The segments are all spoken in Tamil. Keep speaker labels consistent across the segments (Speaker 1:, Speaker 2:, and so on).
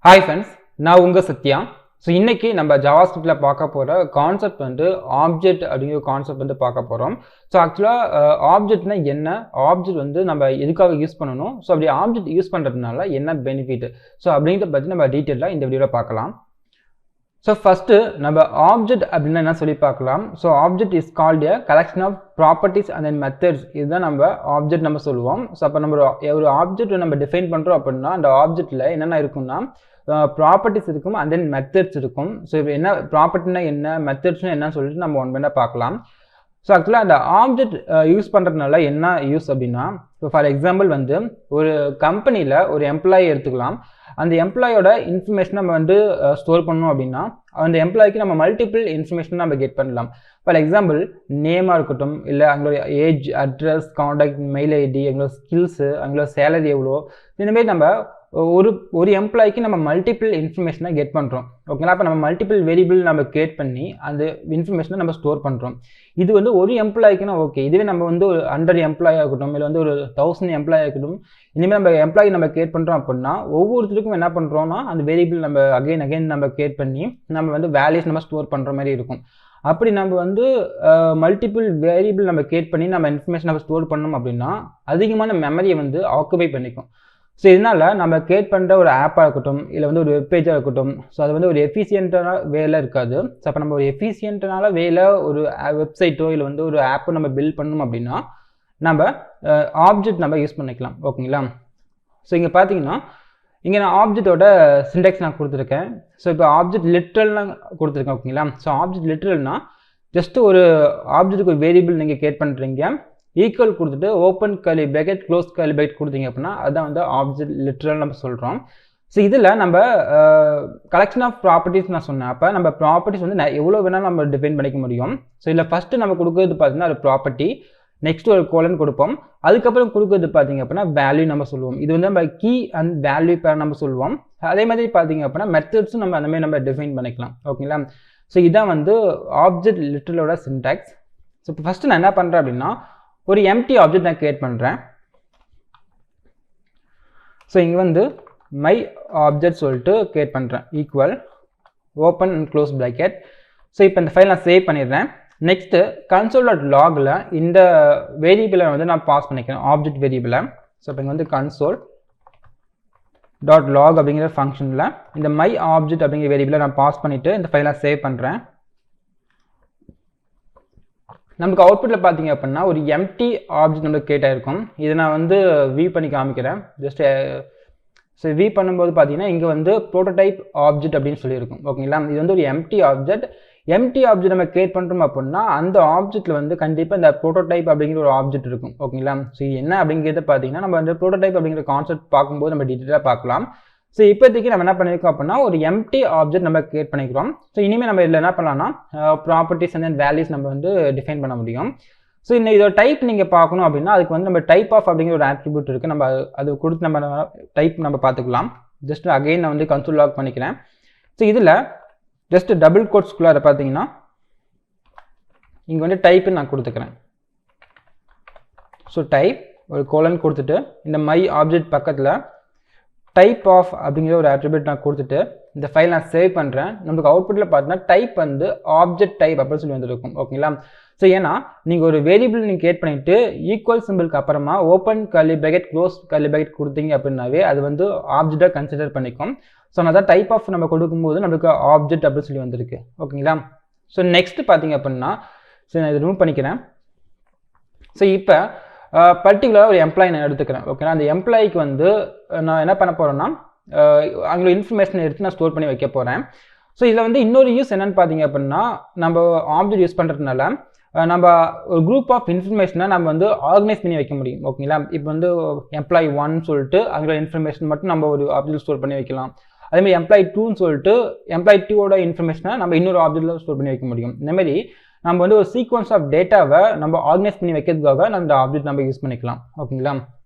Speaker 1: Hi friends, நான் உங்க சத்யா. ஸோ இன்னைக்கு நம்ம ஜாவாஸ்கிரிப்ட்ல பார்க்க போகிற கான்செப்ட் ஆப்ஜெக்ட் அப்படிங்கிற கான்செப்ட் பார்க்க போகிறோம். ஸோ ஆக்சுவலாக ஆப்ஜெக்ட்னா என்ன, ஆப்ஜெக்ட் நம்ம எதுக்காக யூஸ் பண்ணணும், ஸோ அப்படி ஆப்ஜெக்ட் யூஸ் பண்ணுறதுனால என்ன பெனிஃபிட், ஸோ அப்படிங்கிறத பற்றி நம்ம டீட்டெயிலாக இந்த வீடியோவில் பார்க்கலாம். ஸோ ஃபஸ்ட்டு நம்ம ஆப்ஜெக்ட் அப்படின்னா என்ன சொல்லி பார்க்கலாம். So object is called a collection of properties and then methods. இதுதான் நம்ம ஆப்ஜெக்ட் நம்ம சொல்லுவோம். ஸோ அப்போ நம்ம ஒரு ஆப்ஜெக்ட் நம்ம டிஃபைன் பண்ணுறோம் அப்படின்னா அந்த ஆப்ஜெக்டில் என்னென்ன இருக்குன்னா ப்ராப்பர்ட்டிஸ் இருக்கும் அண்ட் தென் மெத்தட்ஸ் இருக்கும். ஸோ இப்போ என்ன ப்ராப்பர்ட்டினா என்ன, மெத்தட்ஸ்னா என்னன்னு சொல்லிட்டு நம்ம ஒன் பண்ண பார்க்கலாம். ஸோ ஆக்சுவலாக அந்த ஆப்ஜெக்ட் யூஸ் பண்ணுறதுனால என்ன யூஸ் அப்படின்னா, இப்போ ஃபார் எக்ஸாம்பிள் ஒரு கம்பெனியில் ஒரு எம்ப்ளாயி எடுத்துக்கலாம். அந்த எம்ப்ளாயோட இன்ஃபர்மேஷன் நம்ம ஸ்டோர் பண்ணணும் அப்படின்னா அந்த எம்ப்ளாய்க்கு நம்ம மல்டிபிள் இன்ஃபர்மேஷன் நம்ம கெட் பண்ணலாம். ஃபார் எக்ஸாம்பிள் நேமாக இருக்கட்டும், இல்லை அவங்களோட age, address, contact, mail ID, அவங்களோட ஸ்கில்ஸு, அவங்களோட சேலரி எவ்வளோ, இந்தமாரி நம்ம ஒரு எம்ப்ளாய்க்கு நம்ம மல்டிபிள் இன்ஃபர்மேஷனை கெட் பண்ணுறோம். ஓகேங்களா? அப்போ நம்ம மல்டிபிள் வேரியபிள் நம்ம கிரியேட் பண்ணி அந்த இன்ஃபர்மேஷனை நம்ம ஸ்டோர் பண்ணுறோம். இது ஒரு எம்ப்ளாய்க்குன்னா ஓகே. இதுவே நம்ம ஒரு 100 எம்ப்ளாயாக இருக்கட்டும், இல்லை ஒரு 1000 எம்ப்ளாயாக இருக்கட்டும், இனிமேல் நம்ம எம்ப்ளாயி நம்ம கிரியேட் பண்ணுறோம் அப்படின்னா ஒவ்வொருத்தருக்கும் என்ன பண்ணுறோம்னா அந்த வேரியபிள் நம்ம அகைன் நம்ம கிரியேட் பண்ணி நம்ம வேல்யூஸ் நம்ம ஸ்டோர் பண்ணுற மாதிரி இருக்கும். அப்படி நம்ம மல்டிபிள் வேரியபிள் நம்ம கிரியேட் பண்ணி நம்ம இன்ஃபர்மேஷன் நம்ம ஸ்டோர் பண்ணோம் அப்படின்னா அதிகமான மெமரியை ஆக்குபை பண்ணிக்கும். ஸோ இதனால் நம்ம கிரியேட் பண்ணுற ஒரு ஆப்பாக இருக்கட்டும், இல்லை ஒரு வெப்பேஜாக இருக்கட்டும், ஸோ அது ஒரு எஃபிஷியன்ட்டான வேலை இருக்காது. ஸோ அப்போ நம்ம ஒரு எஃபிஷியன்ட்டான வேலை ஒரு வெப்சைட்டோ இல்லை ஒரு ஆப்போ நம்ம பில்ட் பண்ணணும் அப்படின்னா நம்ம ஆப்ஜெக்ட் நம்ம யூஸ் பண்ணிக்கலாம். ஓகேங்களா? ஸோ இங்கே பார்த்தீங்கன்னா இங்கே நான் ஆப்ஜெக்டோட சின்டெக்ஸ் நான் கொடுத்துருக்கேன். ஸோ இப்போ ஆப்ஜெக்ட் லிட்ரல்லாம் கொடுத்துருக்கேன். ஓகேங்களா? ஸோ ஆப்ஜெக்ட் லிட்ரல்னா ஜஸ்ட் ஒரு ஆப்ஜெக்ட்டுக்கு ஒரு வேரியபிள் நீங்கள் கிரியேட் பண்ணுறீங்க, ஈக்குவல் கொடுத்துட்டு open curly bracket close curly bracket கொடுத்தீங்க அப்படின்னா அதுதான் ஆப்ஜெக்ட் லிட்ரல் நம்ம சொல்கிறோம். ஸோ இதில் நம்ம கலெக்ஷன் ஆஃப் ப்ராப்பர்ட்டிஸ் நான் சொன்னேன். அப்போ நம்ம ப்ராப்பர்ட்டிஸ் எவ்வளோ வேணாலும் நம்ம டிஃபைன் பண்ணிக்க முடியும். ஸோ இதில் ஃபஸ்ட்டு நம்ம கொடுக்குறது பார்த்தீங்கன்னா ஒரு ப்ராப்பர்ட்டி, நெக்ஸ்ட் ஒரு கோலன் கொடுப்போம். அதுக்கப்புறம் கொடுக்குறது பார்த்தீங்க அப்படின்னா வேல்யூ நம்ம சொல்லுவோம். இது நம்ம கீ அண்ட் வேல்யூ பேர் நம்ம சொல்லுவோம். அதே மாதிரி பார்த்தீங்க அப்படின்னா மெத்தட்ஸும் நம்ம அந்த மாதிரி நம்ம டிஃபைன் பண்ணிக்கலாம். ஓகேங்களா? ஸோ இதான் ஆப்ஜெக்ட் லிட்ரலோட சின்டாக்ஸ். ஸோ இப்போ ஃபஸ்ட்டு நான் என்ன பண்ணுறேன் அப்படின்னா ஒரு எம்டி ஆப்ஜெக்ட் நான் கிரியேட் பண்ணுறேன். ஸோ இங்கே மை ஆப்ஜெக்ட் சொல்லிட்டு கிரியேட் பண்ணுறேன், equal open and close bracket. So இப்போ இந்த ஃபைல் நான் சேவ் பண்ணிடுறேன். நெக்ஸ்ட்டு console.logல இந்த வேரியபிளை நான் பாஸ் பண்ணிக்கிறேன், ஆப்ஜெக்ட் வேரியபிளை. ஸோ இப்போ இங்கே console.log அப்படிங்கிற ஃபங்க்ஷனில் இந்த மை ஆப்ஜெக்ட் அப்படிங்கிற வேரியபிளை நான் பாஸ் பண்ணிவிட்டு இந்த ஃபைலை சேவ் பண்ணுறேன். நமக்கு அவுட்புட்டில் பார்த்தீங்க அப்படின்னா ஒரு எம்டி ஆப்ஜெக்ட் நம்மளுக்கு கிரியேட் ஆகிருக்கும். இதை நான் வியூ பண்ணி காமிக்கிறேன். ஜஸ்ட் ஸோ வியூ பண்ணும்போது பார்த்தீங்கன்னா இங்கே ப்ரோட்டோடைப் ஆப்ஜெக்ட் அப்படின்னு சொல்லியிருக்கும். ஓகேங்களா? இது ஒரு எம்டி ஆப்ஜெக்ட். எம்டி ஆப்ஜெக்ட் நம்ம கிரியேட் பண்ணுறோம் அப்படின்னா அந்த ஆப்ஜெக்ட்டில் கண்டிப்பாக இந்த ப்ரோட்டோடைப் அப்படிங்கிற ஒரு ஆப்ஜெக்ட் இருக்கும். ஓகேங்களா? ஸோ என்ன அப்படிங்கிறத பார்த்தீங்கன்னா நம்ம ப்ரோட்டோடைப் அப்படிங்கிற கான்செப்ட் பார்க்கும்போது நம்ம டீட்டெயிலாக பார்க்கலாம். ஸோ இப்போதைக்கு நம்ம என்ன பண்ணியிருக்கோம் அப்படின்னா ஒரு எம்டி ஆப்ஜெக்ட் நம்ம கிரியேட் பண்ணிக்கிறோம். ஸோ இனிமேல் நம்ம இதில் என்ன பண்ணலாம்னா ப்ராப்பர்ட்டிஸ் அண்ட் தென் வேல்யூஸ் நம்ம டிஃபைன் பண்ண முடியும். ஸோ இந்த இதோட டைப் நீங்கள் பார்க்கணும் அப்படின்னா அதுக்கு நம்ம டைப் ஆஃப் அப்படிங்கிற ஒரு ஆட்ரிபியூட் இருக்குது. நம்ம அது கொடுத்து நம்ம டைப் நம்ம பார்த்துக்கலாம். ஜஸ்ட் அகைன் நான் console log பண்ணிக்கிறேன். ஸோ இதில் ஜஸ்ட் டபுள் கோட்ஸ்குள்ளே அதை பார்த்தீங்கன்னா இங்கே டைப்புன்னு நான் கொடுத்துக்கிறேன். ஸோ டைப் ஒரு கோலன் கொடுத்துட்டு இந்த மை ஆப்ஜெக்ட் பக்கத்தில் டைப் ஆஃப் அப்படிங்கிற ஒரு ஆட்ரிபியூட் நான் கொடுத்துட்டு இந்த ஃபைல் நான் சேவ் பண்ணுறேன். நமக்கு அவுட்புட்டில் பார்த்தீங்கன்னா டைப் ஆப்ஜெக்ட் டைப் அப்படின்னு சொல்லி வந்துருக்கும். ஓகேங்களா? ஸோ ஏன்னா நீங்கள் ஒரு வேரியபிள் நீங்கள் கிரியேட் பண்ணிவிட்டு ஈக்குவல் சிம்பிளுக்கு அப்புறமா open curly bracket close curly bracket கொடுத்தீங்க அப்படின்னாவே அது ஆப்ஜெக்டாக கன்சிடர் பண்ணிக்கும். ஸோ அதான் டைப் ஆஃப் நம்ம கொடுக்கும்போது நம்மளுக்கு ஆப்ஜெக்ட் அப்படின்னு சொல்லி வந்திருக்கு. ஓகேங்களா? ஸோ நெக்ஸ்ட் பார்த்தீங்க அப்படின்னா சரி நான் இதை ரிமூவ் பண்ணிக்கிறேன். ஸோ இப்போ பர்டிகுலராக ஒரு எம்ப்ளாயி நான் எடுத்துக்கிறேன். ஓகேங்களா? அந்த எம்ப்ளாய்க்கு நான் என்ன பண்ண போகிறேன்னா அவங்களோட இன்ஃபர்மேஷன் எடுத்து நான் ஸ்டோர் பண்ணி வைக்க போகிறேன். ஸோ இதில் இன்னொரு யூஸ் என்னென்னு பார்த்தீங்க அப்படின்னா நம்ம ஆப்ஜெக்ட் யூஸ் பண்ணுறதுனால நம்ம ஒரு குரூப் ஆஃப் இன்ஃபர்மேஷனை நம்ம ஆர்கனைஸ் பண்ணி வைக்க முடியும். ஓகேங்களா? இப்போ எம்ப்ளாயி 1 சொல்லிட்டு அவங்களோட இன்ஃபர்மேஷன் மட்டும் நம்ம ஒரு ஆப்ஜெக்ட் ஸ்டோர் பண்ணி வைக்கலாம். அதேமாதிரி எம்ப்ளாயி 2ன்னு சொல்லிட்டு எம்ப்ளாயி 2ஓட இன்ஃபர்மேஷனை நம்ம இன்னொரு ஆப்ஜெக்ட்டில் ஸ்டோர் பண்ணி வைக்க முடியும். இந்தமாதிரி நம்ம ஒரு சீக்வன்ஸ் ஆஃப் டேட்டாவை நம்ம ஆர்கனைஸ் பண்ணி வைக்கிறதுக்காக நம்ம இந்த ஆப்ஜெக்ட் நம்ம யூஸ் பண்ணிக்கலாம். ஓகேங்களா?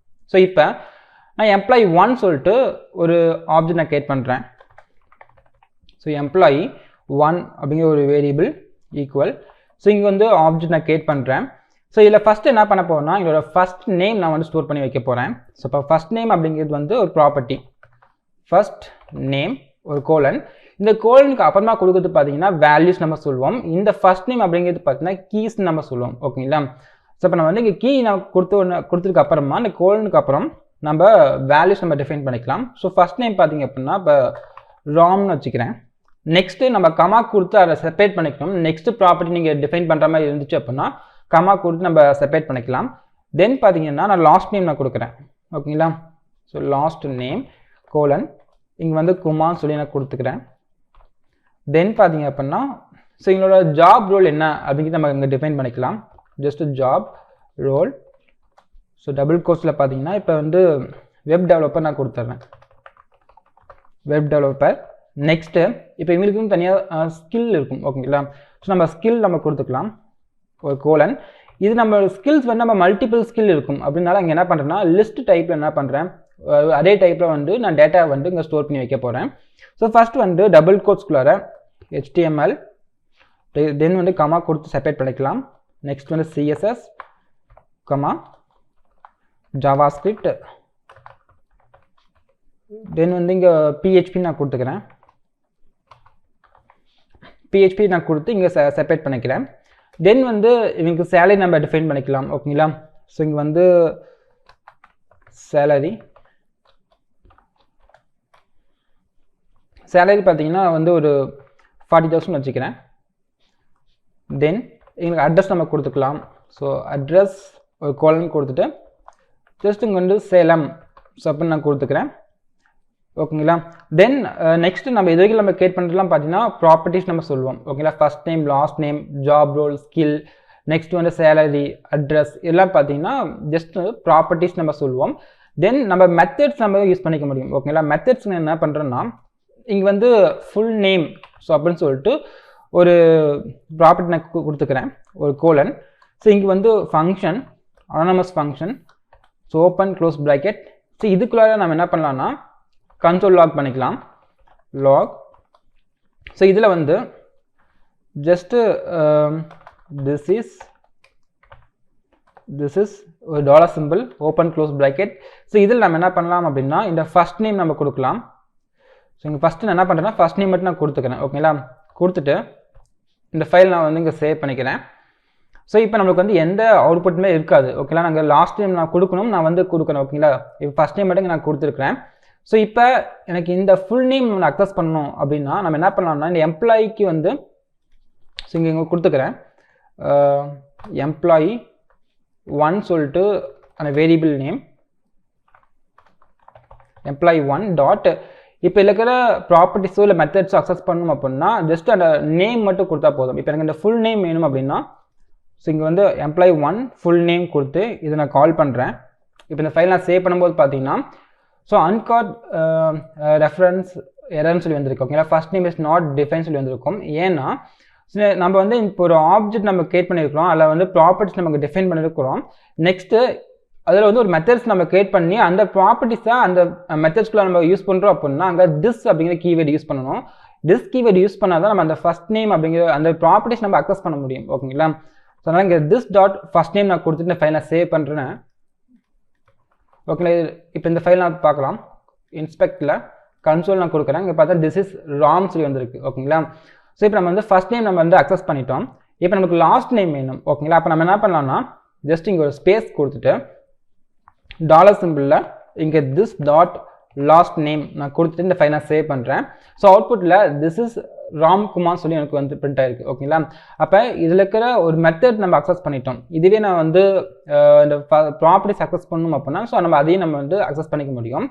Speaker 1: ஸோ இப்போ நான் எம்ப்ளாயி 1 சொல்லிட்டு ஒரு ஆப்ஜெக்ட் நான் கிரியேட் பண்ணுறேன். ஸோ எம்ப்ளாயி 1 அப்படிங்கிற ஒரு வேரியபிள் ஈக்குவல். ஸோ இங்கே ஆப்ஜெக்ட் நான் கிரியேட் பண்ணுறேன். ஸோ இதில் ஃபஸ்ட்டு என்ன பண்ண போகிறேன்னா எங்களோட ஃபஸ்ட் நேம் நான் ஸ்டோர் பண்ணி வைக்க போகிறேன். ஸோ இப்போ ஃபஸ்ட் நேம் அப்படிங்கிறது ஒரு ப்ராப்பர்ட்டி. ஃபஸ்ட் நேம் ஒரு கோலன். இந்த கோலனுக்கு அப்புறமா கொடுக்குறது பார்த்தீங்கன்னா வேல்யூஸ் நம்ம சொல்லுவோம். இந்த ஃபர்ஸ்ட் நேம் அப்படிங்கிறது பார்த்தீங்கன்னா கீஸ் நம்ம சொல்லுவோம். ஓகேங்களா? ஸோ இப்போ நம்ம வந்து இங்கே கீ நான் கொடுத்ததுக்கு அப்புறமா இந்த கோலனுக்கு அப்புறம் நம்ம வேல்யூஸ் நம்ம டிஃபைன் பண்ணிக்கலாம். ஸோ ஃபர்ஸ்ட் நேம் பார்த்தீங்க அப்படின்னா இப்போ ராம்னு வச்சுக்கிறேன். நெக்ஸ்ட்டு நம்ம கமா கொடுத்து அதை செப்பரேட் பண்ணிக்கணும். நெக்ஸ்ட் ப்ராப்பர்ட்டி நீங்கள் டிஃபைன் பண்ணுற மாதிரி இருந்துச்சு அப்படின்னா கமா கொடுத்து நம்ம செப்பரேட் பண்ணிக்கலாம். தென் பார்த்தீங்கன்னா நான் லாஸ்ட் நேம் நான் கொடுக்குறேன். ஓகேங்களா? ஸோ லாஸ்ட் நேம் கோலன் இங்கே வந்து குமான்னு சொல்லி நான் கொடுத்துக்கிறேன். தென் பார்த்தீங்க அப்படின்னா ஸோ எங்களோட ஜாப் ரோல் என்ன அப்படிங்கிறது நம்ம இங்கே டிஃபைன் பண்ணிக்கலாம். Just job role. So double கோர்ஸில் பார்த்தீங்கன்னா இப்போ வந்து வெப் டெவலப்பர் நான் கொடுத்துட்றேன். Web developer. நெக்ஸ்ட்டு இப்போ எங்களுக்கும் தனியாக ஸ்கில் இருக்கும். ஓகேங்களா? ஸோ நம்ம ஸ்கில் நம்ம கொடுத்துக்கலாம் ஒரு கோலன். இது நம்ம ஸ்கில்ஸ் வந்து நம்ம மல்டிபிள் ஸ்கில் இருக்கும் அப்படின்னால இங்கே என்ன பண்ணுறேன்னா லிஸ்ட் டைப்பில் என்ன பண்ணுறேன், அதே டைப்பில் வந்து நான் டேட்டா வந்து இங்கே ஸ்டோர் பண்ணி வைக்க போகிறேன். ஸோ ஃபர்ஸ்ட் வந்து டபுள் கோட்ஸ்குள்ளார HTML, தென் வந்து கமா கொடுத்து செப்பரேட் பண்ணிக்கலாம். நெக்ஸ்ட் வந்து CSS, கமா JavaScript, தென் வந்து இங்கே PHP நான் கொடுத்துக்கிறேன். PHP நான் கொடுத்து இங்கே செப்பரேட் பண்ணிக்கிறேன். தென் வந்து இவங்களுக்கு சேலரி நம்ம டிஃபைன் பண்ணிக்கலாம். ஓகேங்களா? ஸோ இங்கே வந்து சேலரி பார்த்தீங்கன்னா வந்து ஒரு 40,000 வச்சுக்கிறேன். தென் எங்களுக்கு அட்ரஸ் நம்ம கொடுத்துக்கலாம். ஸோ அட்ரஸ் ஒரு கோலன் கொடுத்துட்டு ஜஸ்ட் இங்கே வந்து சேலம் ஸோ அப்படின்னு நான் கொடுத்துக்கிறேன். ஓகேங்களா? தென் நெக்ஸ்ட் நம்ம இது வரைக்கும் நம்ம கிரியேட் பண்ணுறதுலாம் பார்த்தீங்கன்னா ப்ராப்பர்ட்டிஸ் நம்ம சொல்லுவோம். ஓகேங்களா? First name, last name, job role, skill, next வந்து சேலரி, அட்ரஸ் எல்லாம் பார்த்தீங்கன்னா ஜஸ்ட் ப்ராப்பர்ட்டிஸ் நம்ம சொல்லுவோம். தென் நம்ம மெத்தட்ஸ் நம்ம யூஸ் பண்ணிக்க முடியும். ஓகேங்களா? மெத்தட்ஸ் என்ன பண்ணுறேன்னா இங்கே வந்து ஃபுல் நேம் ஸோ அப்படின்னு சொல்லிட்டு ஒரு ப்ராப்பர்ட்டி நான் கொடுத்துக்கிறேன் ஒரு கோலன். ஸோ இங்கே வந்து function, anonymous function, so open close bracket. So இதுக்குள்ளார நம்ம என்ன பண்ணலாம்னா கன்சோல் லாக் பண்ணிக்கலாம். லாக். ஸோ இதில் வந்து ஜஸ்ட்டு திஸ் இஸ் ஒரு dollar simple, open close bracket. So இதில் நம்ம என்ன பண்ணலாம் அப்படின்னா இந்த ஃபர்ஸ்ட் நேம் நம்ம கொடுக்கலாம். ஸோ இங்கே ஃபஸ்ட்டு நான் என்ன பண்ணுறேன்னா ஃபர்ஸ்ட் நேம் மட்டும் நான் கொடுத்துக்கிறேன். ஓகேங்களா? கொடுத்துட்டு இந்த ஃபைல் நான் வந்து இங்கே சேவ் பண்ணிக்கிறேன். ஸோ இப்போ நம்மளுக்கு வந்து எந்த அவுட்புட்டுமே இருக்காது. ஓகேங்களா? நாங்கள் லாஸ்ட் நேம் நான் கொடுக்கணும், நான் வந்து கொடுக்கணும். ஓகேங்களா? இப்போ ஃபஸ்ட் நேம் மட்டும் நான் கொடுத்துருக்கிறேன். ஸோ இப்போ எனக்கு இந்த ஃபுல் நேம் நான் அக்சஸ் பண்ணணும் அப்படின்னா நம்ம என்ன பண்ணலாம்னா இந்த எம்ப்ளாயிக்கு வந்து ஸோ இங்கே கொடுத்துக்கிறேன் எம்ப்ளாயி 1 சொல்லிட்டு அந்த வேரியபிள் நேம் எம்ப்ளாயி 1 டாட் இப்போ இருக்கிற ப்ராப்பர்ட்டிஸோ இல்லை மெத்தட்ஸோ அக்சஸ் பண்ணணும் அப்படின்னா ஜஸ்ட் அந்த நேம் மட்டும் கொடுத்தா போதும். இப்போ எனக்கு இந்த ஃபுல் நேம் வேணும் அப்படின்னா ஸோ இங்கே வந்து எம்ப்ளாயி 1 ஃபுல் நேம் கொடுத்து இதை நான் கால் பண்ணுறேன். இப்போ இந்த ஃபைல் நான் சேவ் பண்ணும்போது பார்த்தீங்கன்னா ஸோ அன்காட் ரெஃபரன்ஸ் எரர்னு சொல்லி வந்திருக்கு. ஓகேங்களா? First name is not define சொல்லி வந்திருக்கும். ஏன்னா நம்ம வந்து இப்போ ஒரு ஆப்ஜெக்ட் நம்ம கிரியேட் பண்ணியிருக்கிறோம், அதில் வந்து ப்ராப்பர்ட்டிஸ் நமக்கு டிஃபைன் பண்ணியிருக்கிறோம். நெக்ஸ்ட்டு அதில் வந்து ஒரு மெத்தட்ஸ் நம்ம கிரியேட் பண்ணி அந்த ப்ராப்பர்ட்டிஸை அந்த மெத்தட்ஸ்குள்ள நம்ம யூஸ் பண்ணுறோம் அப்படின்னா அங்கே திஸ் அப்படிங்கிற கீவேர்டு யூஸ் பண்ணணும். திஸ் கீவேர்டு யூஸ் பண்ணால் தான் நம்ம அந்த ஃபர்ஸ்ட் நேம் அப்படிங்கிற அந்த ப்ராப்பர்ட்டிஸ் நம்ம அக்சஸ் பண்ண முடியும். ஓகேங்களா? ஸோ அதனால் இங்கே திஸ் டாட் ஃபர்ஸ்ட் நேம் நான் கொடுத்துட்டு இந்த ஃபைல் நான் சேவ் பண்ணுறேன். ஓகேங்களா? இப்போ இந்த ஃபைல் நான் பார்க்கலாம். இன்ஸ்பெக்டில் கன்சோல் நான் கொடுக்குறேன். இங்கே பார்த்தா திஸ் இஸ் ராம் சொல்லி வந்திருக்கு. ஓகேங்களா? ஸோ இப்போ நம்ம வந்து ஃபர்ஸ்ட் நேம் நம்ம வந்து அக்சஸ் பண்ணிட்டோம். இப்போ நமக்கு லாஸ்ட் நேம் வேணும். ஓகேங்களா? அப்போ நம்ம என்ன பண்ணலாம்னா ஜஸ்ட் இங்கே ஒரு ஸ்பேஸ் கொடுத்துட்டு டாலர் சிம்பிளில் இங்கே திஸ் டாட் லாஸ்ட் நேம் நான் கொடுத்துட்டு இந்த ஃபைல் நான் சேவ் பண்ணுறேன். ஸோ அவுட்புட்டில் திஸ் இஸ் ராம்குமார் சொல்லி எனக்கு வந்து பிரிண்ட் ஆயிருக்கு. ஓகேங்களா? அப்போ இதில் இருக்கிற ஒரு மெத்தட் நம்ம அக்சஸ் பண்ணிட்டோம். இதுவே நான் வந்து இந்த ப்ராப்பர்ட்டிஸ் அக்சஸ் பண்ணணும் அப்படின்னா ஸோ நம்ம அதையும் நம்ம வந்து அக்சஸ் பண்ணிக்க முடியும்.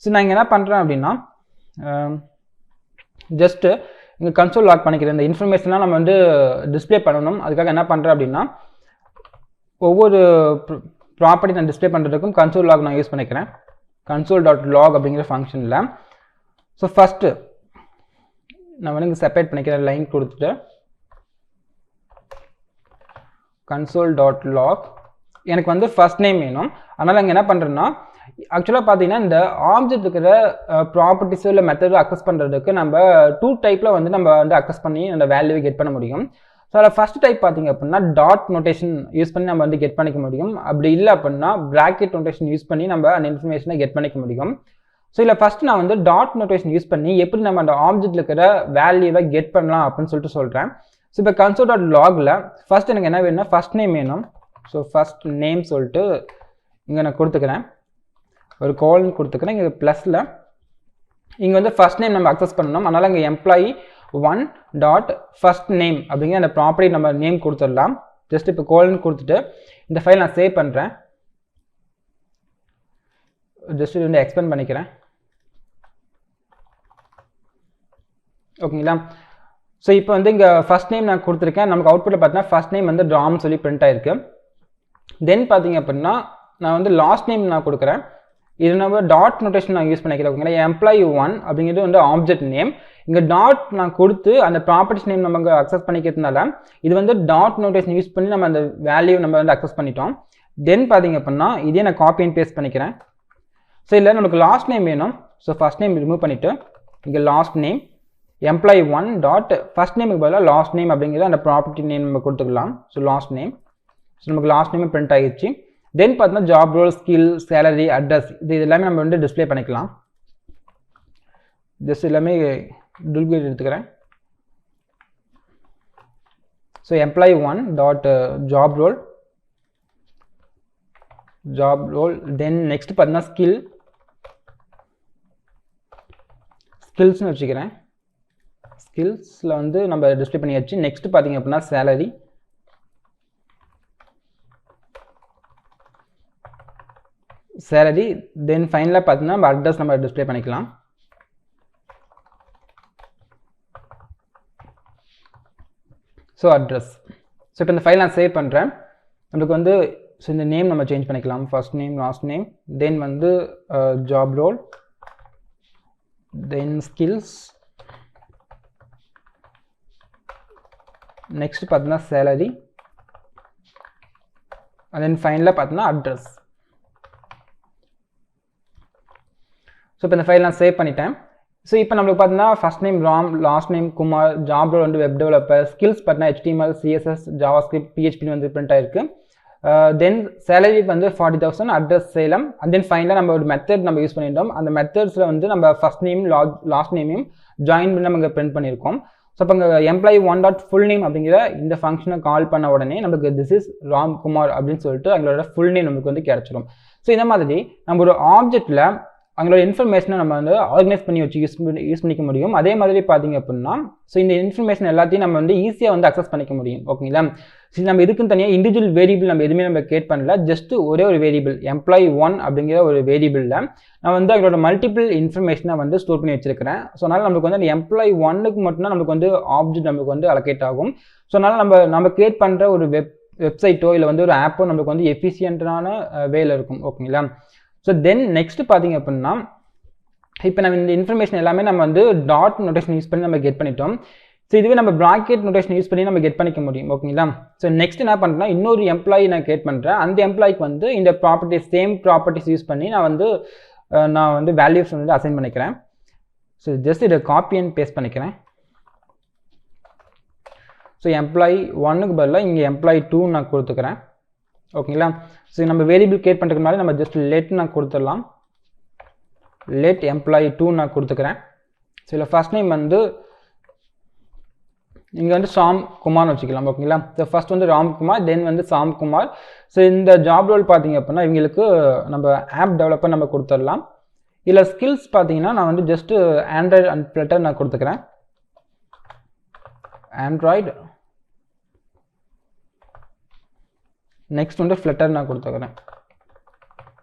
Speaker 1: ஸோ நான் இங்கே என்ன பண்ணுறேன் அப்படின்னா ஜஸ்ட்டு இங்கே கன்சோல் லாக் பண்ணிக்கிறேன். இந்த இன்ஃபர்மேஷன்லாம் நம்ம வந்து டிஸ்பிளே பண்ணணும். அதுக்காக என்ன பண்ணுறேன் அப்படின்னா ஒவ்வொரு ப்ராப்பர்ட்டி நான் டிஸ்பிளே பண்ணுறதுக்கும் கன்சோல் லாக் நான் யூஸ் பண்ணிக்கிறேன். கன்சோல் டாட் லாக் அப்படிங்கிற ஃபங்க்ஷனில் ஸோ ஃபஸ்ட்டு நான் வந்து இங்கே செப்பரேட் பண்ணிக்கிறேன். லைன் கொடுத்துட்டு கன்சோல் டாட் லாக் எனக்கு வந்து ஃபர்ஸ்ட் நேம் வேணும். அதனால் இங்கே என்ன பண்ணுறேன்னா ஆக்சுவலாக பார்த்தீங்கன்னா இந்த ஆப்ஜெக்ட் இருக்கிற ப்ராப்பர்ட்டிஸோ இல்லை மெத்தடோ அக்சஸ் பண்ணுறதுக்கு நம்ம 2 டைப்பில் வந்து நம்ம வந்து அக்சஸ் பண்ணி அந்த வேல்யூவை கெட் பண்ண முடியும். ஸோ அதில் ஃபர்ஸ்ட் டைப் பார்த்தீங்க அப்படின்னா டாட் நோட்டேஷன் யூஸ் பண்ணி நம்ம வந்து கெட் பண்ணிக்க முடியும். அப்படி இல்லை அப்படின்னா பிராக்கெட் நோட்டேஷன் யூஸ் பண்ணி நம்ம அந்த இன்ஃபர்மேஷனை கெட் பண்ணிக்க முடியும். ஸோ இதில் ஃபஸ்ட்டு நான் வந்து டாட் நோட்டேஷன் யூஸ் பண்ணி எப்படி நம்ம அந்த ஆப்ஜெக்ட்டில் இருக்கிற வேல்யூவை கெட் பண்ணலாம் அப்படின்னு சொல்லிட்டு சொல்கிறேன். ஸோ இப்போ console.logல ஃபஸ்ட் எனக்கு என்ன வேணும்னா ஃபஸ்ட் நேம் வேணும். ஸோ ஃபஸ்ட் நேம் சொல்லிட்டு இங்கே நான் கொடுத்துக்கிறேன், ஒரு கோலன் கொடுத்துக்கிறேன். இங்கே ப்ளஸில் இங்கே வந்து ஃபஸ்ட் நேம் நம்ம அக்சஸ் பண்ணணும். அதனால் இங்கே employee1 டாட் ஃபஸ்ட் நேம் அப்படிங்கிற அந்த ப்ராப்பர்ட்டி நம்ம நேம் கொடுத்துடலாம். ஜஸ்ட் இப்போ கோலன் கொடுத்துட்டு இந்த ஃபைல் நான் சேவ் பண்ணுறேன். ஜஸ்ட் இது வந்து எக்ஸ்பேண்ட் பண்ணிக்கிறேன். ஓகேங்களா? ஸோ இப்போ வந்து இங்கே ஃபஸ்ட் நேம் நான் கொடுத்துருக்கேன். நமக்கு அவுட்புட்டில் பார்த்தீங்கன்னா ஃபஸ்ட் நேம் வந்து ட்ராம் சொல்லி பிரிண்ட் ஆயிருக்கு. தென் பார்த்தீங்க அப்படின்னா நான் வந்து லாஸ்ட் நேம் நான் கொடுக்குறேன். இது நம்ம டாட் நோட்டேஷன் நான் யூஸ் பண்ணிக்கிறேன். ஓகேங்களா? employee1 அப்படிங்கிறது வந்து ஆப்ஜெக்ட் நேம். இங்கே டாட் நான் கொடுத்து அந்த ப்ராப்பர்ட்டிஸ் நேம் நம்ம அக்சஸ் பண்ணிக்கிறதுனால இது வந்து டாட் நோட்டேஷன் யூஸ் பண்ணி நம்ம அந்த வேல்யூ நம்ம வந்து அக்சஸ் பண்ணிட்டோம். தென் பார்த்தீங்க அப்படின்னா இதே நான் காப்பி அண்ட் பேஸ்ட் பண்ணிக்கிறேன். ஸோ இல்லை நமக்கு லாஸ்ட் நேம் வேணும். ஸோ ஃபஸ்ட் நேம் ரிமூவ் பண்ணிவிட்டு இங்கே last name employee1 dot first நேமுக்கு பதிலாக லாஸ்ட் நேம் அப்படிங்கிறது அந்த ப்ராப்பர்ட்டி நேம் நம்ம கொடுத்துக்கலாம். So last name. ஸோ நமக்கு லாஸ்ட் நேமே பிரிண்ட் ஆகிடுச்சு. தென் பார்த்தீங்கன்னா job role, skill, salary, address இது எல்லாமே நம்ம வந்து டிஸ்பிளே பண்ணிக்கலாம். ஜஸ்ட் எல்லாமே டூப்ளிகேட் எடுத்துக்கிறேன். So employee1 dot job role then next பார்த்தீங்கன்னா ஸ்கில்ஸ்னு வச்சுக்கிறேன். ஸ்கில்ஸில் வந்து நம்ம டிஸ்பிளே பண்ணியாச்சு. நெக்ஸ்ட் பார்த்தீங்க அப்படின்னா சேலரி தென் ஃபைனலாக பார்த்தீங்கன்னா நம்ம அட்ரஸ் நம்ம டிஸ்பிளே பண்ணிக்கலாம். So address. ஸோ இப்போ இந்த ஃபைல் நான் சேவ் பண்ணுறேன். நம்மளுக்கு வந்து ஸோ இந்த நேம் நம்ம சேஞ்ச் பண்ணிக்கலாம். ஃபர்ஸ்ட் நேம், லாஸ்ட் நேம், தென் வந்து ஜாப் ரோல், தென் ஸ்கில்ஸ், நெக்ஸ்ட் பார்த்தீங்கன்னா சேலரி, தென் ஃபைனலாக பார்த்தீங்கன்னா அட்ரஸ். ஸோ இப்போ இந்த ஃபைல் நான் சேவ் பண்ணிட்டேன். ஸோ இப்போ நம்மளுக்கு பார்த்தீங்கன்னா first name Ram, last name Kumar, job role வந்து வெப் டெவலப்பர், ஸ்கில்ஸ் பார்த்தீங்கன்னா HTML, CSS, JavaScript, PHP வந்து பிரிண்ட் ஆயிருக்கு. தென் சேலரி வந்து 40,000, அட்ரஸ் சேலம். அண்ட் தென் ஃபைனலாக நம்ம ஒரு மெத்தட் நம்ம யூஸ் பண்ணிட்டோம். அந்த மெத்தட்ஸில் வந்து நம்ம ஃபஸ்ட் நேம் லாஸ்ட் நேமையும் ஜாயின் பண்ணி நம்ம இங்கே பிரிண்ட் பண்ணியிருக்கோம். ஸோ இப்போ இங்கே employee1 டாட் ஃபுல் நேம் அப்படிங்கிற இந்த ஃபங்க்ஷனை கால் பண்ண உடனே நமக்கு திஸ் இஸ் ராம்குமார் அப்படின்னு சொல்லிட்டு அவங்களோட ஃபுல் நேம் நமக்கு வந்து கிடச்சிடும். ஸோ இந்த மாதிரி நம்ம ஒரு ஆப்ஜெக்டில் அவங்களோட இன்ஃபர்மேஷனை நம்ம வந்து ஆர்கனைஸ் பண்ணி வச்சு யூஸ் பண்ணிக்க முடியும். அதே மாதிரி பார்த்தீங்க அப்படின்னா ஸோ இந்த இன்ஃபர்மேஷன் எல்லாத்தையும் நம்ம வந்து ஈஸியாக வந்து அக்சஸ் பண்ணிக்க முடியும். ஓகேங்களா? சரி, நம்ம இதுக்குன்னு தனியாக இண்டிவிஜுவல் வேரியபிள் நம்ம எதுவுமே நம்ம கிரியேட் பண்ணல. ஜஸ்ட் ஒரே ஒரு வேரியபிள் employee1 அப்படிங்கிற ஒரு வேரியபிளில் நான் வந்து அவங்களோட மல்டிபிள் இன்ஃபர்மேஷனை வந்து ஸ்டோர் பண்ணி வச்சிருக்கிறேன். ஸோ அதனால் நமக்கு வந்து அந்த employee1க்கு மட்டும்தான் நமக்கு வந்து ஆப்ஜெக்ட் நமக்கு வந்து அலோகேட் ஆகும். ஸோ அதனால் நம்ம கிரியேட் பண்ணுற ஒரு வெப்சைட்டோ இல்லை வந்து ஒரு ஆப்போ நமக்கு வந்து எஃபிஷியன்டான வேல இருக்கும். ஓகேங்களா? ஸோ தென் நெக்ஸ்ட் பார்த்தீங்க அப்படின்னா இப்போ நம்ம இந்த இன்ஃபர்மேஷன் எல்லாமே நம்ம வந்து டாட் நோட்டேஷன் யூஸ் பண்ணி நம்ம கெட் பண்ணிட்டோம். ஸோ இதுவே நம்ம ப்ராக்கெட் நோட்டேஷன் யூஸ் பண்ணி நம்ம கெட் பண்ணிக்க முடியும். ஓகேங்களா? ஸோ நெக்ஸ்ட் என்ன பண்ணுறேன்னா இன்னொரு எம்ப்ளாயி நான் கிரியேட் பண்ணுறேன். அந்த எம்ப்ளாய்க்கு வந்து இந்த ப்ராப்பர்ட்டிஸ் சேம் ப்ராப்பர்ட்டிஸ் யூஸ் பண்ணி நான் வந்து வேல்யூஸ் வந்து அசைன் பண்ணிக்கிறேன். ஸோ ஜஸ்ட் இதை காப்பி அண்ட் பேஸ்ட் பண்ணிக்கிறேன். ஸோ employee1க்கு பதிலாக இங்கே employee2 நான் கொடுத்துக்கிறேன். ஓகேங்களா? ஸோ நம்ம வேரியபிள் கிரியேட் பண்ணுறதுக்கு முன்னாடி நம்ம ஜஸ்ட் லெட் நான் கொடுத்துடலாம். லெட் employee2 நான் கொடுத்துக்கிறேன். ஸோ இதில் ஃபர்ஸ்ட் நேம் வந்து இங்கே வந்து சாம் குமார்னு வச்சுக்கலாம். ஓகேங்களா? ஸோ ஃபர்ஸ்ட் வந்து ராம்குமார், தென் வந்து சாம் குமார். ஸோ இந்த ஜாப் ரோல் பார்த்தீங்க அப்படின்னா இவங்களுக்கு நம்ம ஆப் டெவலப்பர் நம்ம கொடுத்துடலாம். இல்லை ஸ்கில்ஸ் பார்த்தீங்கன்னா நான் வந்து ஜஸ்ட்டு ஆண்ட்ராய்டு அண்ட் ஃப்ளட்டர் நான் கொடுத்துக்கிறேன். ஆண்ட்ராய்டு நெக்ஸ்ட் வந்து ஃப்ளட்டர் நான் கொடுத்துக்கிறேன்.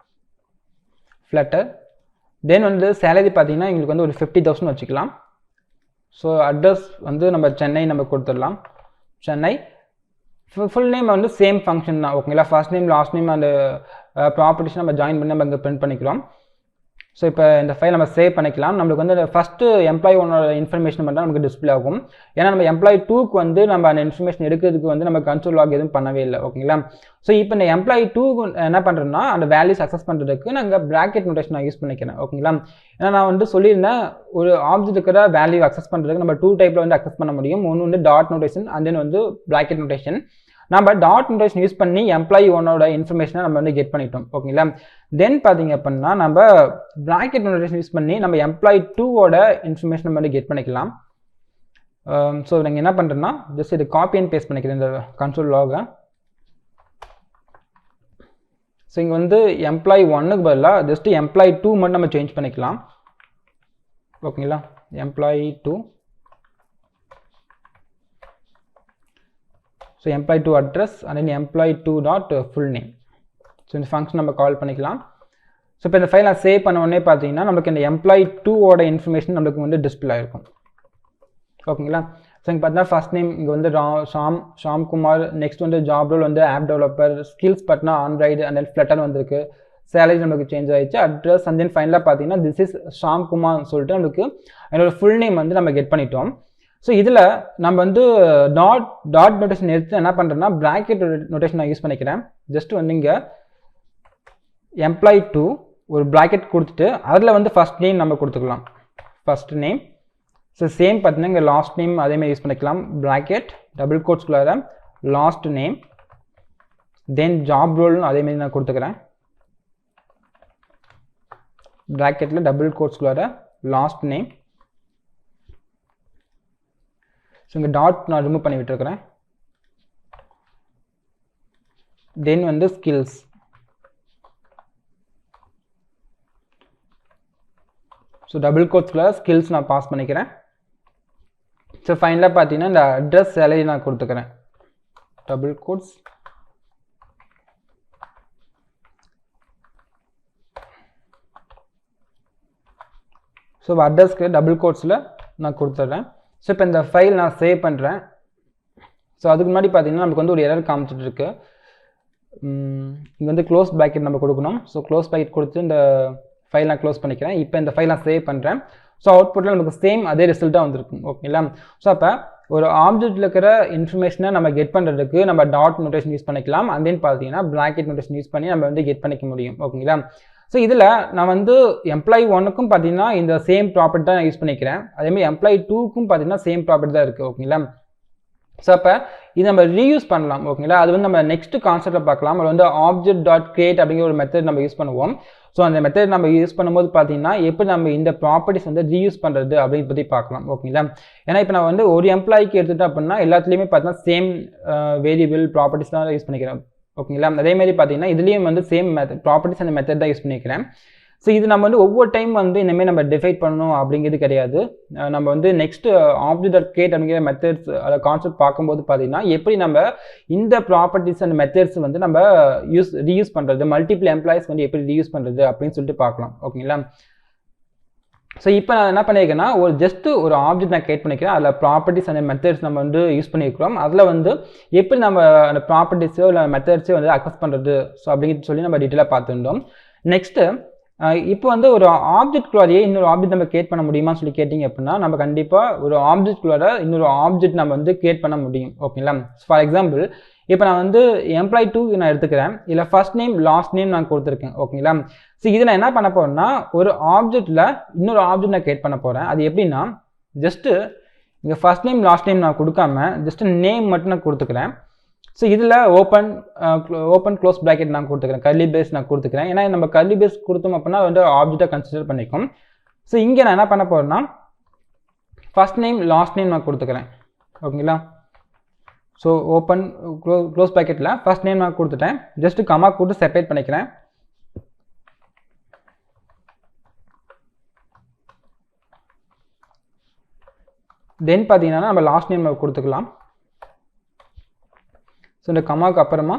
Speaker 1: ஃப்ளட்டர் தென் வந்து சேலரி பார்த்தீங்கன்னா எங்களுக்கு வந்து ஒரு 50,000 வச்சுக்கலாம். ஸோ அட்ரஸ் வந்து நம்ம சென்னை நம்ம கொடுத்துடலாம். சென்னை ஃபுல் நேம் வந்து சேம் ஃபங்க்ஷன் தான். ஓகேங்களா? ஃபர்ஸ்ட் நேம், லாஸ்ட் நேம் அந்த ப்ராப்பர்ட்டிஸ் நம்ம ஜாயின் பண்ணி நம்ம இங்கே பிரிண்ட் பண்ணிக்கிறோம். ஸோ இப்போ இந்த ஃபைல் நம்ம சேவ் பண்ணிக்கலாம். நம்மளுக்கு வந்து ஃபஸ்ட்டு employee1ஓட இன்ஃபர்மேஷன் மட்டும் நமக்கு டிஸ்பிளே ஆகும். ஏன்னா நம்ம employee2க்கு வந்து நம்ம அந்த இன்ஃபர்மேஷன் எடுக்கிறதுக்கு வந்து நம்ம console log எதுவும் பண்ணவே இல்லை. ஓகேங்களா? ஸோ இப்போ இந்த employee2க்கு என்ன பண்ணுறேன்னா அந்த வேல்யூஸ் அக்சஸ் பண்ணுறதுக்கு நாங்கள் ப்ராக்கெட் நோட்டேஷன் நான் யூஸ் பண்ணிக்கிறேன். ஓகேங்களா? ஏன்னா நான் வந்து சொல்லியிருந்தேன் ஒரு ஆப்ஜெக்ட் இருக்கிற வேல்யூ அக்சஸ் பண்ணுறதுக்கு நம்ம 2 டைப்பில் வந்து அக்சஸ் பண்ண முடியும். ஒன்று வந்து டாட் நோட்டேஷன் அண்ட் தென் வந்து ப்ராக்கெட் நோட்டேஷன். நம்ம டாட் நோட்டேஷன் யூஸ் பண்ணி எம்ப்ளாயி ஒன்னோட இன்ஃபர்மேஷனை நம்ம வந்து கெட் பண்ணிட்டோம். ஓகேங்களா. தென் பார்த்தீங்க அப்படின்னா நம்ம பிராக்கெட் நோட்டேஷன் யூஸ் பண்ணி நம்ம எம்ப்ளாயி டூவோட இன்ஃபர்மேஷன் நம்ம வந்து கெட் பண்ணிக்கலாம். ஸோ நாங்கள் என்ன பண்ணுறோன்னா ஜஸ்ட் இது காப்பி அண்ட் பேஸ்ட் பண்ணிக்கிறேன் இந்த கன்சோல் லாகை. ஸோ இங்கே வந்து எம்ப்ளாயி ஒன்னுக்கு பதிலாக ஜஸ்ட் எம்ப்ளாயி டூ மட்டும் நம்ம சேஞ்ச் பண்ணிக்கலாம். ஓகேங்களா. Employee two. So employee two address and then employee two dot full name. So இந்த ஃபங்க்ஷன் நம்ம கால் பண்ணிக்கலாம். ஸோ இப்போ இந்த ஃபைல் நான் சேவ் பண்ண உடனே பார்த்தீங்கன்னா நமக்கு இந்த எம்ப்ளாயி டூவோட இன்ஃபர்மேஷன் நம்மளுக்கு வந்து டிஸ்பிளே ஆயிருக்கும். ஓகேங்களா. ஸோ இங்கே பார்த்தீங்கன்னா ஃபர்ஸ்ட் நேம் இங்கே வந்து ஷாம்குமார், நெக்ஸ்ட் வந்து ஜாப் ரோல் வந்து ஆப் டெவலப்பர், ஸ்கில்ஸ் பார்த்தீங்கன்னா ஆண்ட்ராய்டு அண்ட் தென் ஃப்ளட்டர் வந்திருக்கு, சேலரி நமக்கு சேஞ்ச் ஆயிடுச்சு, அட்ரஸ் அண்ட் தென் ஃபைனலாக பார்த்தீங்கன்னா திஸ் இஸ் ஷாம்குமார் சொல்லிட்டு நமக்கு என்னோட ஃபுல் நேம் வந்து நம்ம கெட் பண்ணிட்டோம். ஸோ இதில் நம்ம வந்து டாட் நோட்டேஷன் எடுத்து என்ன பண்ணுறேன்னா பிராக்கெட் நோட்டேஷன் நான் யூஸ் பண்ணிக்கிறேன். ஜஸ்ட் வந்து இங்கே எம்ப்ளாயி டூ ஒரு பிராக்கெட் கொடுத்துட்டு அதில் வந்து ஃபர்ஸ்ட் நேம் நம்ம கொடுத்துக்கலாம், ஃபர்ஸ்ட் நேம். ஸோ சேம் பார்த்தீங்கன்னா இங்கே லாஸ்ட் நேம் அதேமாதிரி யூஸ் பண்ணிக்கலாம், பிராக்கெட் டபுள் கோட்ஸ்குள்ளார லாஸ்ட் நேம், தென் ஜாப் ரோல்னு அதேமாதிரி நான் கொடுத்துக்கிறேன், பிராக்கெட்டில் டபுள் கோட்ஸ்குள்ளார லாஸ்ட் நேம். ஸோ இங்கே டாட் நான் ரிமூவ் பண்ணி விட்டுருக்கிறேன். தென் வந்து ஸ்கில்ஸ். ஸோ டபுள் கோட்ஸ்குள்ள ஸ்கில்ஸ் நான் பாஸ் பண்ணிக்கிறேன். ஸோ ஃபைனலாக பார்த்தீங்கன்னா இந்த அட்ரஸ் சேலரி நான் கொடுத்துக்கிறேன், டபுள் கோட்ஸ். ஸோ அட்ரஸ்க்கு டபுள் கோட்ஸில் நான் கொடுத்துட்றேன். ஸோ இப்போ இந்த ஃபைல் நான் சேவ் பண்ணுறேன். ஸோ அதுக்கு முன்னாடி பார்த்தீங்கன்னா நமக்கு வந்து ஒரு எரர் காமிச்சிட்டு இருக்கு. இங்கே வந்து க்ளோஸ் பிராக்கெட் நம்ம கொடுக்கணும். ஸோ க்ளோஸ் பிராக்கெட் கொடுத்து இந்த ஃபைல் நான் க்ளோஸ் பண்ணிக்கிறேன். இப்போ இந்த ஃபைல் நான் சேவ் பண்ணுறேன். ஸோ அவுட்புட்டில் நமக்கு சேம் அதே ரிசல்ட்டாக வந்திருக்கும். ஓகேங்களா. ஸோ அப்போ ஒரு ஆப்ஜெக்ட்டில் இருக்கிற இன்ஃபர்மேஷனை நம்ம கெட் பண்ணுறதுக்கு நம்ம டாட் நோட்டேஷன் யூஸ் பண்ணிக்கலாம். அண்ட் தென் பார்த்தீங்கன்னா பிராக்கெட் நோட்டேஷன் யூஸ் பண்ணி நம்ம வந்து கெட் பண்ணிக்க முடியும். ஓகேங்களா. ஸோ இதில் நான் வந்து எம்ப்ளாயி ஒன்னுக்கும் பார்த்தீங்கன்னா இந்த சேம் ப்ராப்பர்ட்டி தான் நான் யூஸ் பண்ணிக்கிறேன். அதேமாதிரி எம்ப்ளாயி டூக்கும் பார்த்தீங்கன்னா சேம் ப்ராப்பர்ட்டி தான் இருக்குது. ஓகேங்களா. ஸோ அப்போ இது நம்ம ரீயூஸ் பண்ணலாம். ஓகேங்களா. அது வந்து நம்ம நெக்ஸ்ட் கான்செப்ட்டில் பார்க்கலாம். அது வந்து ஆப்ஜெக்ட் டாட் கிரியேட் அப்படிங்கிற ஒரு மெத்தட் நம்ம யூஸ் பண்ணுவோம். ஸோ அந்த மெத்தட் நம்ம யூஸ் பண்ணும்போது பார்த்தீங்கன்னா எப்படி நம்ம இந்த ப்ராப்பர்ட்டிஸ் வந்து ரீயூஸ் பண்ணுறது அப்படின்னு பற்றி பார்க்கலாம். ஓகேங்களா. ஏன்னா இப்போ நான் வந்து ஒரு எம்ப்ளாய்க்கு எடுத்துட்டேன் அப்படின்னா எல்லாத்துலேயுமே பார்த்தீங்கன்னா சேம் வேரியபிள் ப்ராப்பர்ட்டிஸ் தான் யூஸ் பண்ணிக்கிறேன். ஓகேங்களா. அதேமாதிரி பார்த்தீங்கன்னா இதுலேயும் வந்து சேம் ப்ராப்பர்ட்டிஸ் அந்த மெத்தட் தான் யூஸ் பண்ணிக்கிறேன். ஸோ இது நம்ம வந்து ஒவ்வொரு டைம் வந்து இனிமேல் நம்ம டிஃபைன் பண்ணணும் அப்படிங்கிறது கிடையாது. நம்ம வந்து நெக்ஸ்ட் ஆப்ஜெக்ட் டாட் கிரியேட் அப்படிங்கிற மெத்தட்ஸ் அதை கான்செப்ட் பார்க்கும்போது பார்த்தீங்கன்னா எப்படி நம்ம இந்த ப்ராப்பர்ட்டிஸ் அண்ட் மெத்தட்ஸ் வந்து நம்ம ரீயூஸ் பண்ணுறது, மல்டிபிள் எம்ப்ளாயிஸ் வந்து எப்படி ரீயூஸ் பண்ணுறது அப்படின்னு சொல்லிட்டு பார்க்கலாம். ஓகேங்களா. ஸோ இப்போ நான் என்ன பண்ணியிருக்கேன்னா ஜஸ்ட் ஒரு ஆப்ஜெக்ட் நான் கிரியேட் பண்ணிக்கிறேன். அதில் ப்ராப்பர்ட்டிஸ் அண்ட் மெத்தட்ஸ் நம்ம வந்து யூஸ் பண்ணியிருக்கிறோம். அதில் வந்து எப்படி நம்ம அந்த ப்ராப்பர்ட்டிஸோ இல்லை மெத்தட்ஸோ வந்து அக்சஸ் பண்ணுறது ஸோ அப்படிங்கிறது சொல்லி நம்ம டீட்டெயிலாக பார்த்துருந்தோம். நெக்ஸ்ட்டு இப்போ வந்து ஒரு ஆப்ஜெக்ட்குள்ளாரையே இன்னொரு ஆப்ஜெக்ட் நம்ம கிரியேட் பண்ண முடியுமான்னு சொல்லி கேட்டிங்க அப்படின்னா நம்ம கண்டிப்பாக ஒரு ஆப்ஜெக்ட்குள்ளார இன்னொரு ஆப்ஜெக்ட் நம்ம வந்து கிரியேட் பண்ண முடியும். ஓகேங்களா. ஃபார் எக்ஸாம்பிள் இப்போ நான் வந்து எம்ப்ளாயி டூ நான் எடுத்துக்கிறேன். இல்லை ஃபர்ஸ்ட் நேம் லாஸ்ட் நேம் நான் கொடுத்துருக்கேன். ஓகேங்களா. ஸோ இதை நான் என்ன பண்ண போகிறேன்னா ஒரு ஆப்ஜெக்டில் இன்னொரு ஆப்ஜெக்ட் நான் கிரியேட் பண்ண போகிறேன். அது எப்படின்னா ஜஸ்ட்டு இங்கே ஃபர்ஸ்ட் நேம் லாஸ்ட் நேம் நான் கொடுக்காம ஜஸ்ட் நேம் மட்டும் நான் கொடுத்துக்கிறேன். ஸோ இதில் ஓப்பன் க்ளோஸ் பிராக்கெட் நான் கொடுத்துக்கிறேன், கர்லி பேஸ் நான் கொடுத்துக்கிறேன். ஏன்னா நம்ம கர்லி பேஸ் கொடுத்தோம் அப்படின்னா வந்து ஆப்ஜெக்டாக கன்சிடர் பண்ணிக்கும். ஸோ இங்கே நான் என்ன பண்ண போகிறேன்னா ஃபர்ஸ்ட் நேம் லாஸ்ட் நேம் நான் கொடுத்துக்கிறேன். ஓகேங்களா. ஸோ ஓப்பன் க்ளோஸ் பிராக்கெட்டில் ஃபர்ஸ்ட் நேம் நான் கொடுத்துட்டேன். ஜஸ்ட் கமா கொடுத்து செப்பரேட் பண்ணிக்கிறேன். தென் பார்த்தீங்கன்னா நம்ம லாஸ்ட் நேம் கொடுத்துக்கலாம். ஸோ இந்த கமாவுக்கு அப்புறமா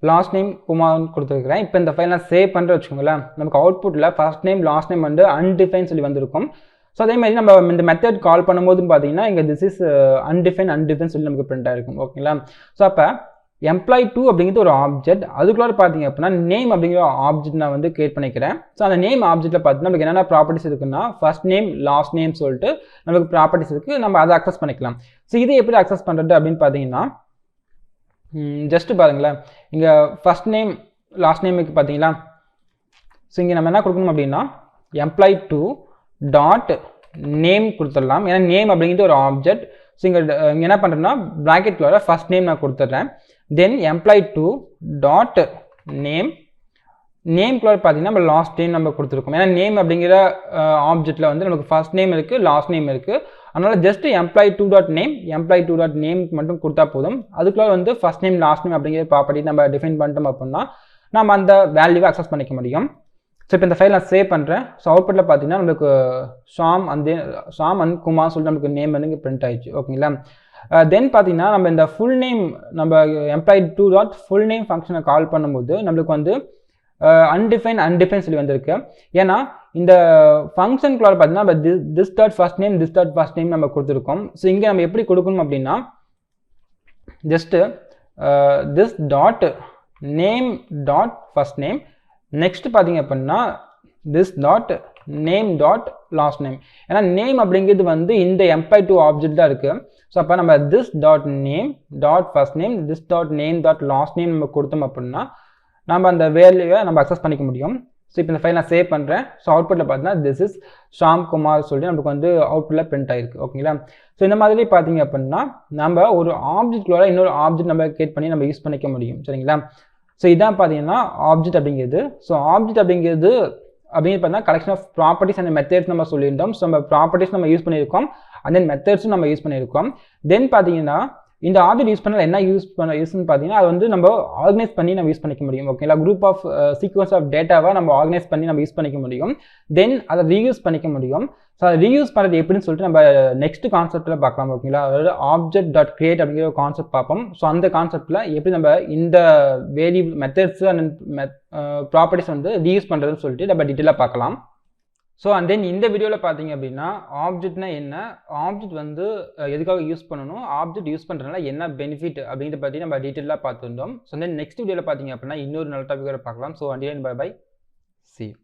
Speaker 1: லாஸ்ட் நேம் குமார்னு கொடுத்துருக்கிறேன். இப்போ இந்த ஃபைல் நான் சேவ் பண்ணுற வச்சுக்கோங்களேன். நமக்கு அவுட்புட்டில் ஃபர்ஸ்ட் நேம் லாஸ்ட் நேம் வந்து அன்டிஃபைன் சொல்லி வந்திருக்கும். ஸோ அதேமாதிரி நம்ம இந்த மெத்தட் கால் பண்ணும்போது பார்த்தீங்கன்னா இங்கே திஸ் இஸ் அன்டிஃபைன் சொல்லி நமக்கு பிரிண்ட் ஆகிருக்கும். ஓகேங்களா. ஸோ அப்போ எம்ப்ளாயி டூ அப்படிங்கிறது ஒரு ஆப்ஜெக்ட். அதுக்குள்ள பார்த்தீங்க அப்படின்னா நேம் அப்படிங்கிற ஆப்ஜெக்ட் நான் வந்து கிரியேட் பண்ணிக்கிறேன். ஸோ அந்த நேம் ஆப்ஜெக்ட்டில் பார்த்தீங்கன்னா நமக்கு என்னென்ன ப்ராப்பர்ட்டிஸ் இருக்குன்னா ஃபர்ஸ்ட் நேம் லாஸ்ட் நேம் சொல்லிட்டு நமக்கு ப்ராப்பர்ட்டிஸ் இருக்குது. நம்ம அதை அக்சஸ் பண்ணிக்கலாம். ஸோ இதை எப்படி அக்சஸ் பண்ணுறது அப்படின்னு பார்த்தீங்கன்னா ஜஸ்ட்டு பாருங்களேன். இங்கே ஃபர்ஸ்ட் நேம் லாஸ்ட் நேமுக்கு பார்த்தீங்களா. ஸோ இங்கே நம்ம என்ன கொடுக்கணும் அப்படின்னா எம்ப்ளாயி டூ டாட் நேம் கொடுத்துடலாம். ஏன்னா நேம் அப்படிங்கிறது ஒரு ஆப்ஜெக்ட். ஸோ இங்கே என்ன பண்ணுறேன்னா ப்ராக்கெட்டில் ஃபர்ஸ்ட் நேம் நான் கொடுத்துட்றேன். தென் employee2 டாட் நேம் நேம்குள்ள பார்த்தீங்கன்னா நம்ம லாஸ்ட் நேம் நம்ம கொடுத்துருக்கோம். ஏன்னா நேம் அப்படிங்கிற ஆப்ஜெக்ட்டில் வந்து நமக்கு ஃபர்ஸ்ட் நேம் இருக்குது, லாஸ்ட் நேம் இருக்குது. அதனால் just employee2 dot name employee2 dot நேம்க்கு மட்டும் கொடுத்தா போதும். அதுக்குள்ள வந்து ஃபர்ஸ்ட் நேம் லாஸ்ட் நேம் அப்படிங்கிற ப்ராப்பர்ட்டி நம்ம டிஃபைன் பண்ணிட்டோம் அப்படின்னா நம்ம அந்த வேல்யூவை அக்சஸ் பண்ணிக்க முடியும். ஸோ இப்போ இந்த ஃபைல் நான் சேவ் பண்ணுறேன். ஸோ அவுட்புட்டில் பார்த்தீங்கன்னா நம்மளுக்கு ஷாம் அண்ட் குமார் சொல்லிட்டு நமக்கு நேம் வந்து பிரிண்ட் ஆயிடுச்சு. ஓகேங்களா? தென் பார்த்தீங்கன்னா நம்ம இந்த ஃபுல் நேம் நம்ம employee2 டாட் ஃபுல் நேம் ஃபங்க்ஷனை கால் பண்ணும்போது நம்மளுக்கு வந்து அன்டிஃபைன் சொல்லி வந்திருக்கு. ஏன்னா இந்த ஃபங்க்ஷனுக்குள்ள பார்த்தீங்கன்னா நம்ம திஸ் டாட் ஃபர்ஸ்ட் நேம் நம்ம கொடுத்துருக்கோம். ஸோ இங்கே நம்ம எப்படி கொடுக்கணும் அப்படின்னா just this dot name dot first name, next பார்த்தீங்க அப்படின்னா this dot name dot last name. ஏன்னா நேம் அப்படிங்கிறது வந்து இந்த employee2 ஆப்ஜெக்ட் தான் இருக்குது. ஸோ அப்போ நம்ம this dot name dot first name this dot name dot last name நம்ம கொடுத்தோம் அப்படின்னா நம்ம அந்த வேல்யூவை நம்ம அக்சஸ் பண்ணிக்க முடியும். ஸோ இப்போ இந்த ஃபைல் நான் சேவ் பண்ணுறேன். ஸோ அவுட்புட்டில் பார்த்தீங்கன்னா திஸ் இஸ் ஷாம் குமார் சொல்லிட்டு நமக்கு வந்து அவுட்புட்டில் பிரிண்ட் ஆயிருக்கு. ஓகேங்களா? ஸோ இந்த மாதிரி பார்த்தீங்க அப்படின்னா நம்ம ஒரு ஆப்ஜெக்ட்களோட இன்னொரு ஆப்ஜெக்ட் நம்ம கிரியேட் பண்ணி நம்ம யூஸ் பண்ணிக்க முடியும். சரிங்களா? ஸோ இதான் பார்த்தீங்கன்னா ஆப்ஜெக்ட் அப்படிங்கிறது. ஸோ ஆப்ஜெக்ட் அப்படிங்கிறது பார்த்தீங்கன்னா collection of properties and methods நம்ம சொல்லியிருந்தோம். ஸோ நம்ம ப்ராப்பர்ட்டிஸ் நம்ம யூஸ் பண்ணியிருக்கோம், அண்ட் தென் மெத்தட்ஸும் நம்ம யூஸ் பண்ணியிருக்கோம். தென் பார்த்தீங்கன்னா இந்த ஆப்ஜெக்ட் யூஸ் பண்ணால் என்ன யூஸ்ன்னு பார்த்தீங்கன்னா அது வந்து நம்ம ஆர்கனைஸ் பண்ணி நம்ம யூஸ் பண்ணிக்க முடியும். ஓகேங்களா? குரூப் ஆஃப் சீக்வன்ஸ் ஆஃப் டேட்டாவை நம்ம ஆர்கனைஸ் பண்ணி நம்ம யூஸ் பண்ணிக்க முடியும். தென் அதை ரீயூஸ் பண்ணிக்க முடியும். ஸோ அதை ரீயூஸ் பண்ணுறது எப்படின்னு சொல்லிட்டு நம்ம நெக்ஸ்ட் கான்செப்ட்டில் பார்க்கலாம். ஓகேங்களா? அதாவது ஆப்ஜெக்ட் டாட் கிரியேட் அப்படிங்கிற ஒரு கான்செப்ட் பார்ப்போம். ஸோ அந்த கான்செப்ட்டில் எப்படி நம்ம இந்த வேரியபிள் மெத்தட்ஸ் அண்ட் ப்ராப்பர்ட்டிஸ் வந்து ரீயூஸ் பண்ணுறதுன்னு சொல்லிட்டு நம்ம டீட்டெயிலாக பார்க்கலாம். ஸோ அண்ட் தென் இந்த வீடியோவில் பார்த்தீங்க அப்படின்னா ஆப்ஜெக்ட்னா என்ன, ஆப்ஜெக்ட் வந்து எதுக்காக யூஸ் பண்ணணும், ஆப்ஜெக்ட் யூஸ் பண்ணுறதுனால என்ன பெனிஃபிட் அப்படிங்கிறத பற்றி நம்ம டீட்டெயிலாக பார்த்துருந்தோம். ஸோ தென் நெக்ஸ்ட் வீடியோவில் பார்த்தீங்க அப்படின்னா இன்னொரு நல்ல டாபிக்கோட பார்க்கலாம். So and bye bye, see you.